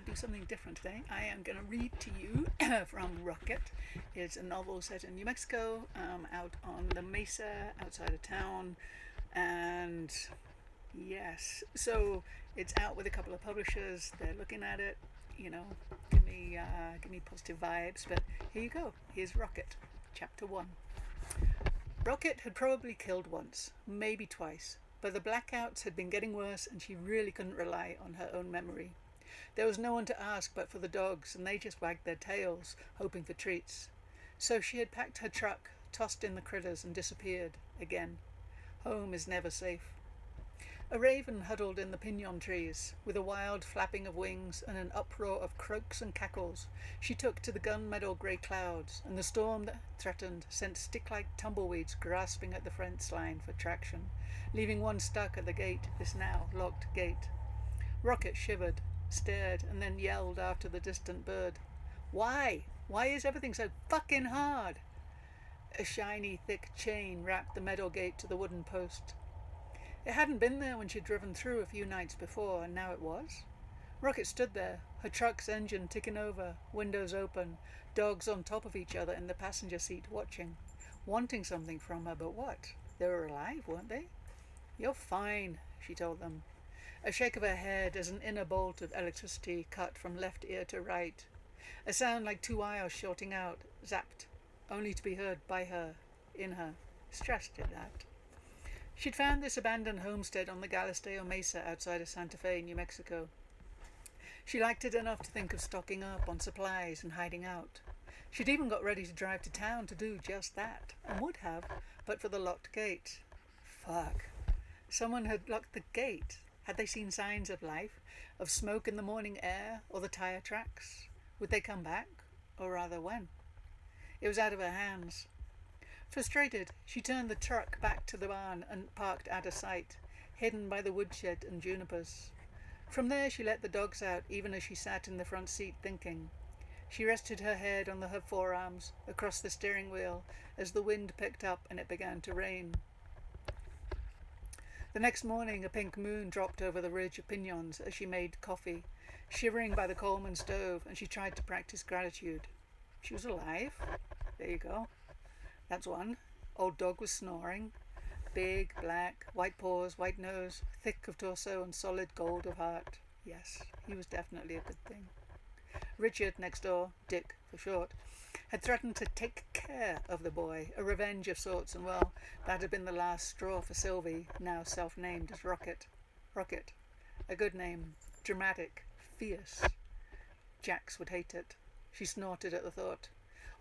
do something different today. I am going to read to you from Rocket. It's a novel set in New Mexico, out on the mesa outside of town. And yes, so it's out with a couple of publishers. They're looking at it, you know, give me positive vibes. But here you go. Here's Rocket, Chapter 1. Rocket had probably killed once, maybe twice, but the blackouts had been getting worse and she really couldn't rely on her own memory. There was no one to ask but for the dogs, and they just wagged their tails, hoping for treats. So she had packed her truck, tossed in the critters, and disappeared again. Home is never safe. A raven huddled in the pinon trees, with a wild flapping of wings and an uproar of croaks and cackles. She took to the gunmetal grey clouds, and the storm that threatened sent stick-like tumbleweeds grasping at the fence line for traction, leaving one stuck at the gate, this now locked gate. Rocket shivered, stared, and then yelled after the distant bird. Why? Why is everything so fucking hard? A shiny, thick chain wrapped the metal gate to the wooden post. It hadn't been there when she'd driven through a few nights before, and now it was. Rocket stood there, her truck's engine ticking over, windows open, dogs on top of each other in the passenger seat watching, wanting something from her, but what? They were alive, weren't they? You're fine, she told them. A shake of her head as an inner bolt of electricity cut from left ear to right. A sound like 2 wires shorting out, zapped, only to be heard by her, in her. Stressed at that. She'd found this abandoned homestead on the Galisteo Mesa outside of Santa Fe, New Mexico. She liked it enough to think of stocking up on supplies and hiding out. She'd even got ready to drive to town to do just that, and would have, but for the locked gate. Fuck. Someone had locked the gate. Had they seen signs of life, of smoke in the morning air, or the tire tracks? Would they come back? Or rather, when? It was out of her hands. Frustrated, she turned the truck back to the barn and parked out of sight, hidden by the woodshed and junipers. From there she let the dogs out, even as she sat in the front seat thinking. She rested her head on her forearms, across the steering wheel, as the wind picked up and it began to rain. The next morning a pink moon dropped over the ridge of pinyons as she made coffee, shivering by the Coleman stove, and she tried to practice gratitude. She was alive. There you go. That's one. Old dog was snoring. Big, black, white paws, white nose, thick of torso and solid gold of heart. Yes, he was definitely a good thing. Richard, next door, Dick for short, had threatened to take care of the boy, a revenge of sorts, and well, that had been the last straw for Sylvie, now self-named as Rocket. Rocket. A good name. Dramatic. Fierce. Jax would hate it. She snorted at the thought.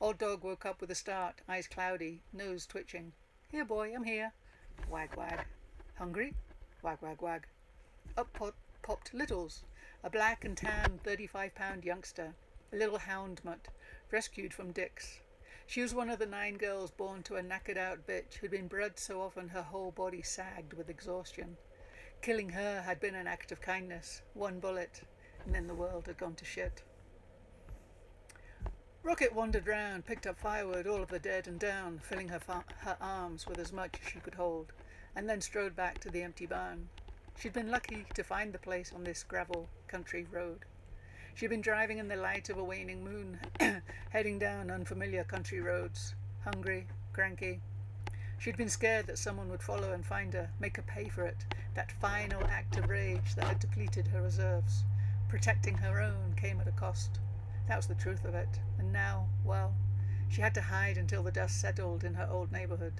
Old dog woke up with a start, eyes cloudy, nose twitching. Here, boy, I'm here. Wag, wag. Hungry? Wag, wag, wag. Up popped Littles, a black and tan 35-pound youngster, a little hound mutt, rescued from Dick's. She was one of the 9 girls born to a knackered-out bitch who'd been bred so often her whole body sagged with exhaustion. Killing her had been an act of kindness, 1 bullet, and then the world had gone to shit. Rocket wandered round, picked up firewood, all of the dead and down, filling her arms with as much as she could hold, and then strode back to the empty barn. She'd been lucky to find the place on this gravel country road. She'd been driving in the light of a waning moon, heading down unfamiliar country roads, hungry, cranky. She'd been scared that someone would follow and find her, make her pay for it, that final act of rage that had depleted her reserves. Protecting her own came at a cost. That was the truth of it. And now, well, she had to hide until the dust settled in her old neighborhood.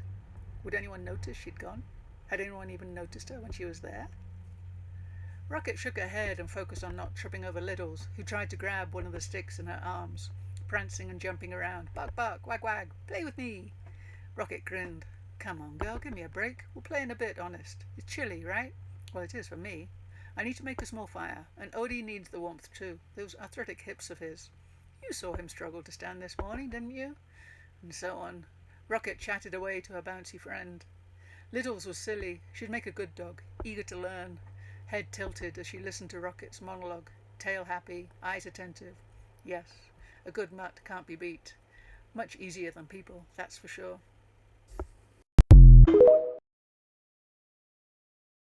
Would anyone notice she'd gone? Had anyone even noticed her when she was there? Rocket shook her head and focused on not tripping over Littles, who tried to grab one of the sticks in her arms, prancing and jumping around. Bark, bark, wag, wag, play with me. Rocket grinned. Come on, girl, give me a break. We'll play in a bit, honest. It's chilly, right? Well, it is for me. I need to make a small fire, and Odie needs the warmth too, those arthritic hips of his. You saw him struggle to stand this morning, didn't you? And so on. Rocket chatted away to her bouncy friend. Littles was silly. She'd make a good dog, eager to learn. Head tilted as she listened to Rocket's monologue, tail happy, eyes attentive. Yes, a good mutt can't be beat. Much easier than people, that's for sure.